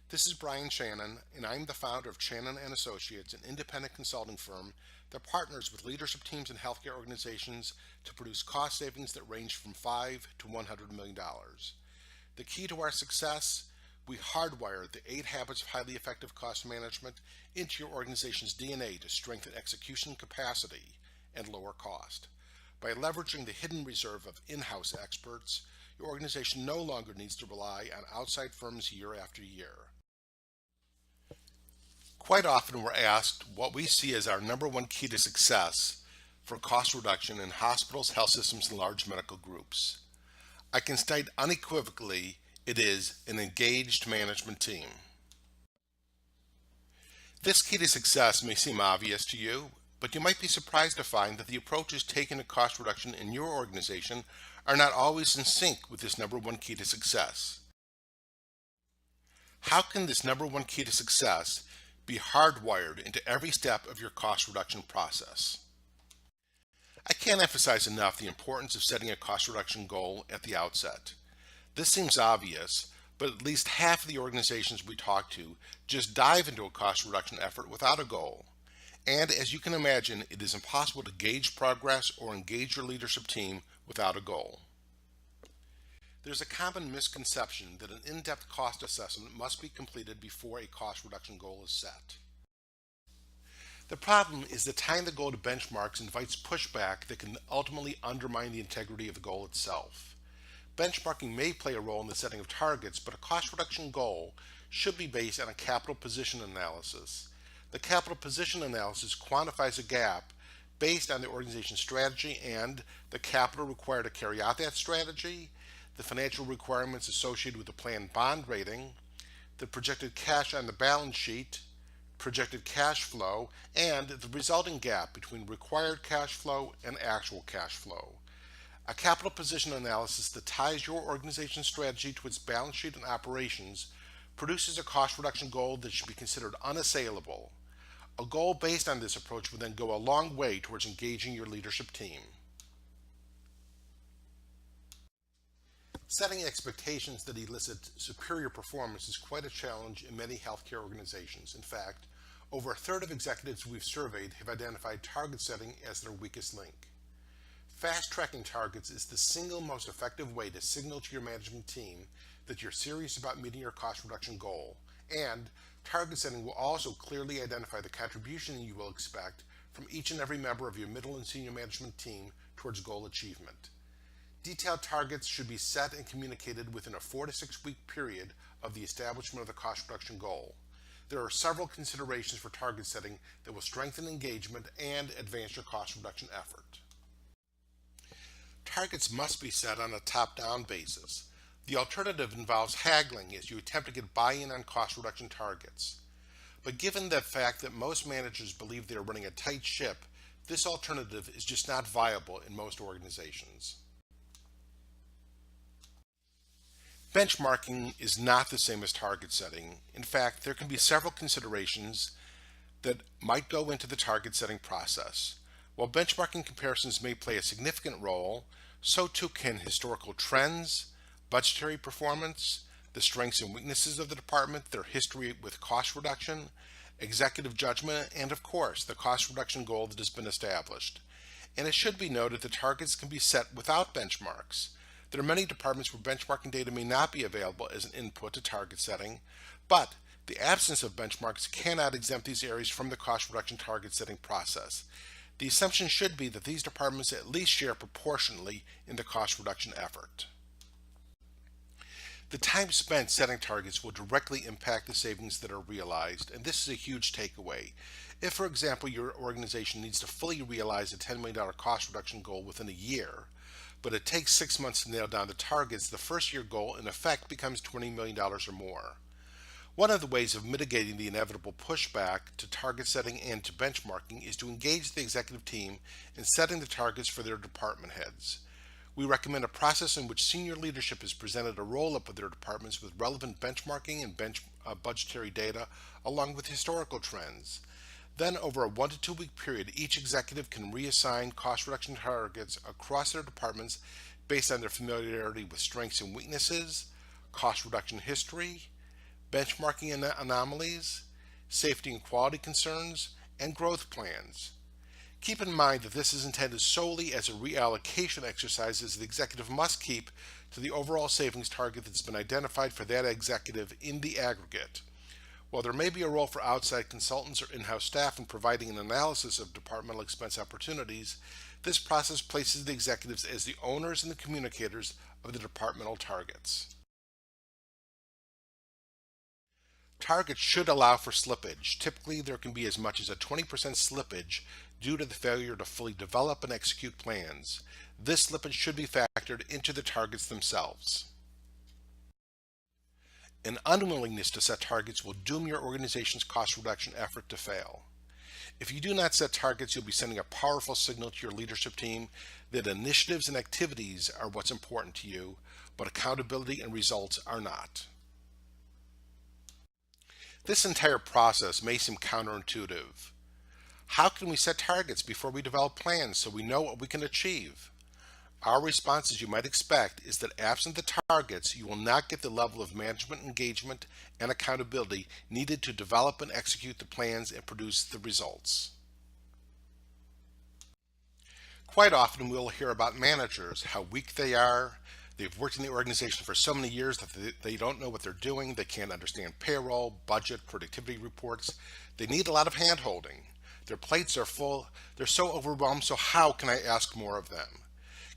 This is Brian Shannon, and I'm the founder of Shannon and Associates, an independent consulting firm that partners with leadership teams and healthcare organizations to produce cost savings that range from $5 to $100 million. The key to our success? We hardwire the 8 habits of highly effective cost management into your organization's DNA to strengthen execution capacity and lower cost. By leveraging the hidden reserve of in-house experts, your organization no longer needs to rely on outside firms year after year. Quite often we're asked what we see as our number one key to success for cost reduction in hospitals, health systems, and large medical groups. I can state unequivocally it is an engaged management team. This key to success may seem obvious to you, but you might be surprised to find that the approaches taken to cost reduction in your organization are not always in sync with this number one key to success. How can this number one key to success be hardwired into every step of your cost reduction process? I can't emphasize enough the importance of setting a cost reduction goal at the outset. This seems obvious, but at least half of the organizations we talk to just dive into a cost reduction effort without a goal. And as you can imagine, it is impossible to gauge progress or engage your leadership team without a goal. There's a common misconception that an in-depth cost assessment must be completed before a cost reduction goal is set. The problem is that tying the goal to benchmarks invites pushback that can ultimately undermine the integrity of the goal itself. Benchmarking may play a role in the setting of targets, but a cost reduction goal should be based on a capital position analysis. The capital position analysis quantifies a gap based on the organization's strategy and the capital required to carry out that strategy, the financial requirements associated with the planned bond rating, the projected cash on the balance sheet, projected cash flow, and the resulting gap between required cash flow and actual cash flow. A capital position analysis that ties your organization's strategy to its balance sheet and operations produces a cost reduction goal that should be considered unassailable. A goal based on this approach would then go a long way towards engaging your leadership team. Setting expectations that elicit superior performance is quite a challenge in many healthcare organizations. In fact, over a third of executives we've surveyed have identified target setting as their weakest link. Fast-tracking targets is the single most effective way to signal to your management team that you're serious about meeting your cost reduction goal, and target setting will also clearly identify the contribution you will expect from each and every member of your middle and senior management team towards goal achievement. Detailed targets should be set and communicated within a 4 to 6 week period of the establishment of the cost reduction goal. There are several considerations for target setting that will strengthen engagement and advance your cost reduction effort. Targets must be set on a top-down basis. The alternative involves haggling as you attempt to get buy-in on cost reduction targets. But given the fact that most managers believe they are running a tight ship, this alternative is just not viable in most organizations. Benchmarking is not the same as target setting. In fact, there can be several considerations that might go into the target setting process. While benchmarking comparisons may play a significant role, so too can historical trends, budgetary performance, the strengths and weaknesses of the department, their history with cost reduction, executive judgment, and of course, the cost reduction goal that has been established. And it should be noted that targets can be set without benchmarks. There are many departments where benchmarking data may not be available as an input to target setting, but the absence of benchmarks cannot exempt these areas from the cost reduction target setting process. The assumption should be that these departments at least share proportionally in the cost reduction effort. The time spent setting targets will directly impact the savings that are realized, and this is a huge takeaway. If, for example, your organization needs to fully realize a $10 million cost reduction goal within a year, but it takes 6 months to nail down the targets, the first year goal in effect becomes $20 million or more. One of the ways of mitigating the inevitable pushback to target setting and to benchmarking is to engage the executive team in setting the targets for their department heads. We recommend a process in which senior leadership is presented a roll-up of their departments with relevant benchmarking and budgetary data along with historical trends. Then, over a 1 to 2 week period, each executive can reassign cost reduction targets across their departments based on their familiarity with strengths and weaknesses, cost reduction history, benchmarking anomalies, safety and quality concerns, and growth plans. Keep in mind that this is intended solely as a reallocation exercise as the executive must keep to the overall savings target that's been identified for that executive in the aggregate. While there may be a role for outside consultants or in-house staff in providing an analysis of departmental expense opportunities, this process places the executives as the owners and the communicators of the departmental targets. Targets should allow for slippage. Typically, there can be as much as a 20% slippage due to the failure to fully develop and execute plans. This slippage should be factored into the targets themselves. An unwillingness to set targets will doom your organization's cost reduction effort to fail. If you do not set targets, you'll be sending a powerful signal to your leadership team that initiatives and activities are what's important to you, but accountability and results are not. This entire process may seem counterintuitive. How can we set targets before we develop plans so we know what we can achieve? Our response, as you might expect, is that absent the targets, you will not get the level of management engagement and accountability needed to develop and execute the plans and produce the results. Quite often we will hear about managers, how weak they are. They've worked in the organization for so many years that they don't know what they're doing. They can't understand payroll, budget, productivity reports. They need a lot of hand-holding. Their plates are full. They're so overwhelmed, so how can I ask more of them?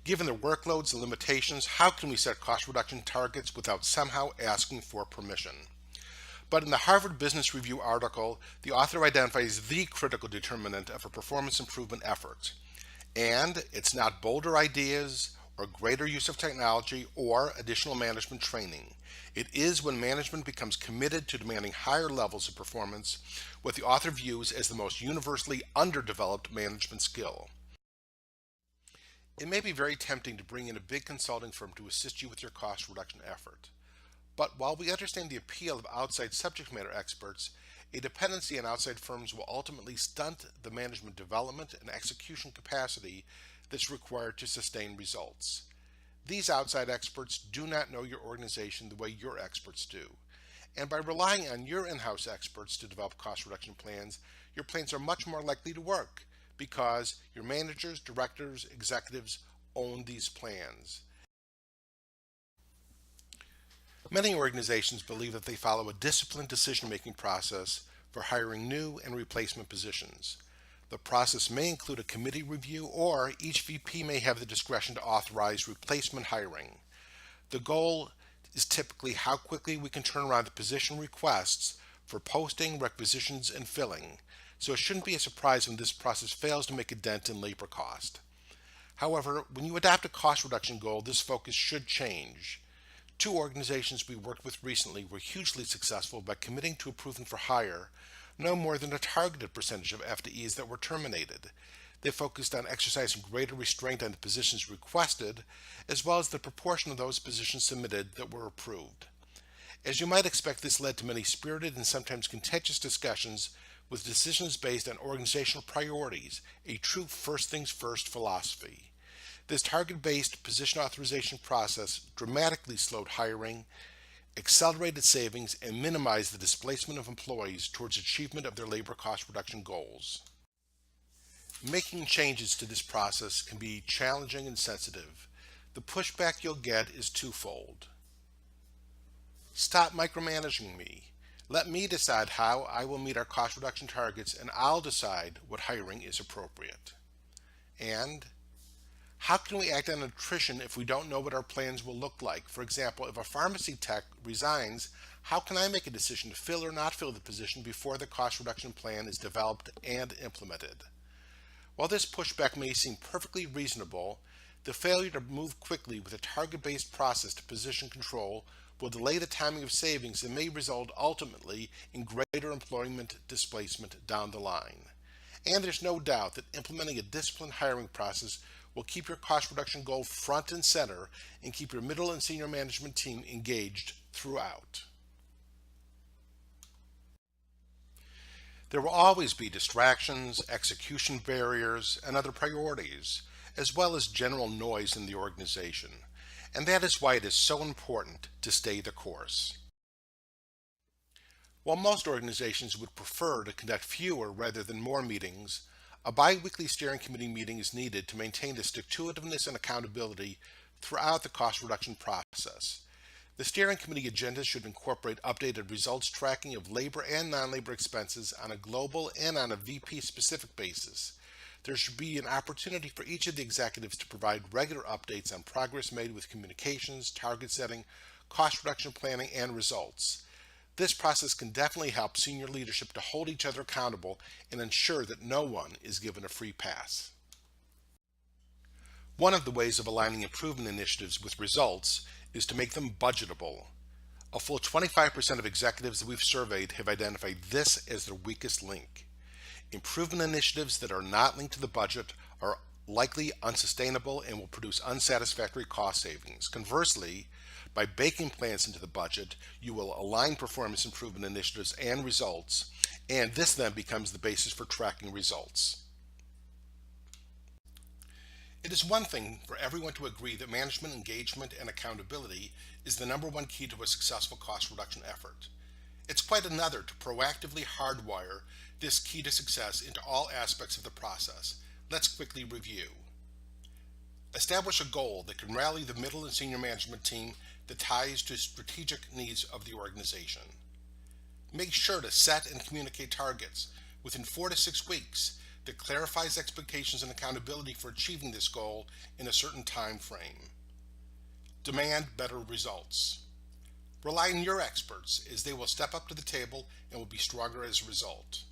Given their workloads and limitations, how can we set cost reduction targets without somehow asking for permission? But in the Harvard Business Review article, the author identifies the critical determinant of a performance improvement effort. And it's not bolder ideas or greater use of technology or additional management training. It is when management becomes committed to demanding higher levels of performance, what the author views as the most universally underdeveloped management skill. It may be very tempting to bring in a big consulting firm to assist you with your cost reduction effort. But while we understand the appeal of outside subject matter experts, a dependency on outside firms will ultimately stunt the management development and execution capacity that's required to sustain results. These outside experts do not know your organization the way your experts do. And by relying on your in-house experts to develop cost reduction plans, your plans are much more likely to work because your managers, directors, executives own these plans. Many organizations believe that they follow a disciplined decision-making process for hiring new and replacement positions. The process may include a committee review, or each VP may have the discretion to authorize replacement hiring. The goal is typically how quickly we can turn around the position requests for posting, requisitions, and filling, so it shouldn't be a surprise when this process fails to make a dent in labor cost. However, when you adopt a cost reduction goal, this focus should change. Two organizations we worked with recently were hugely successful by committing to approving for hire no more than a targeted percentage of FTEs that were terminated. They focused on exercising greater restraint on the positions requested, as well as the proportion of those positions submitted that were approved. As you might expect, this led to many spirited and sometimes contentious discussions with decisions based on organizational priorities, a true first things first philosophy. This target-based position authorization process dramatically slowed hiring, accelerated savings, and minimized the displacement of employees towards achievement of their labor cost reduction goals. Making changes to this process can be challenging and sensitive. The pushback you'll get is twofold. Stop micromanaging me. Let me decide how I will meet our cost reduction targets, and I'll decide what hiring is appropriate. And how can we act on attrition if we don't know what our plans will look like? For example, if a pharmacy tech resigns, how can I make a decision to fill or not fill the position before the cost reduction plan is developed and implemented? While this pushback may seem perfectly reasonable, the failure to move quickly with a target-based process to position control will delay the timing of savings and may result ultimately in greater employment displacement down the line. And there's no doubt that implementing a disciplined hiring process will keep your cost reduction goal front and center and keep your middle and senior management team engaged throughout. There will always be distractions, execution barriers, and other priorities, as well as general noise in the organization. And that is why it is so important to stay the course. While most organizations would prefer to conduct fewer rather than more meetings, a bi-weekly steering committee meeting is needed to maintain the stick-to-itiveness and accountability throughout the cost reduction process. The steering committee agenda should incorporate updated results tracking of labor and non-labor expenses on a global and on a VP-specific basis. There should be an opportunity for each of the executives to provide regular updates on progress made with communications, target setting, cost reduction planning, and results. This process can definitely help senior leadership to hold each other accountable and ensure that no one is given a free pass. One of the ways of aligning improvement initiatives with results is to make them budgetable. A full 25% of executives that we've surveyed have identified this as their weakest link. Improvement initiatives that are not linked to the budget are likely unsustainable and will produce unsatisfactory cost savings. Conversely, by baking plans into the budget, you will align performance improvement initiatives and results, and this then becomes the basis for tracking results. It is one thing for everyone to agree that management engagement and accountability is the number one key to a successful cost reduction effort. It's quite another to proactively hardwire this key to success into all aspects of the process. Let's quickly review. Establish a goal that can rally the middle and senior management team that ties to strategic needs of the organization. Make sure to set and communicate targets within 4 to 6 weeks that clarifies expectations and accountability for achieving this goal in a certain time frame. Demand better results. Rely on your experts as they will step up to the table and will be stronger as a result.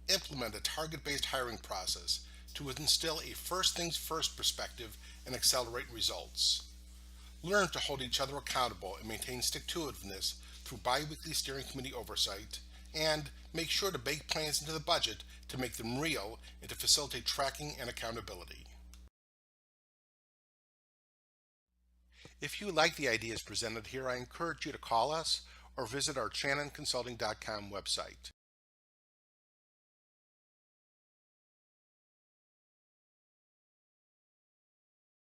Implement a target-based hiring process to instill a first things first perspective and accelerate results. Learn to hold each other accountable and maintain stick-to-itiveness through bi-weekly steering committee oversight, and make sure to bake plans into the budget to make them real and to facilitate tracking and accountability. If you like the ideas presented here, I encourage you to call us or visit our ChannonConsulting.com website.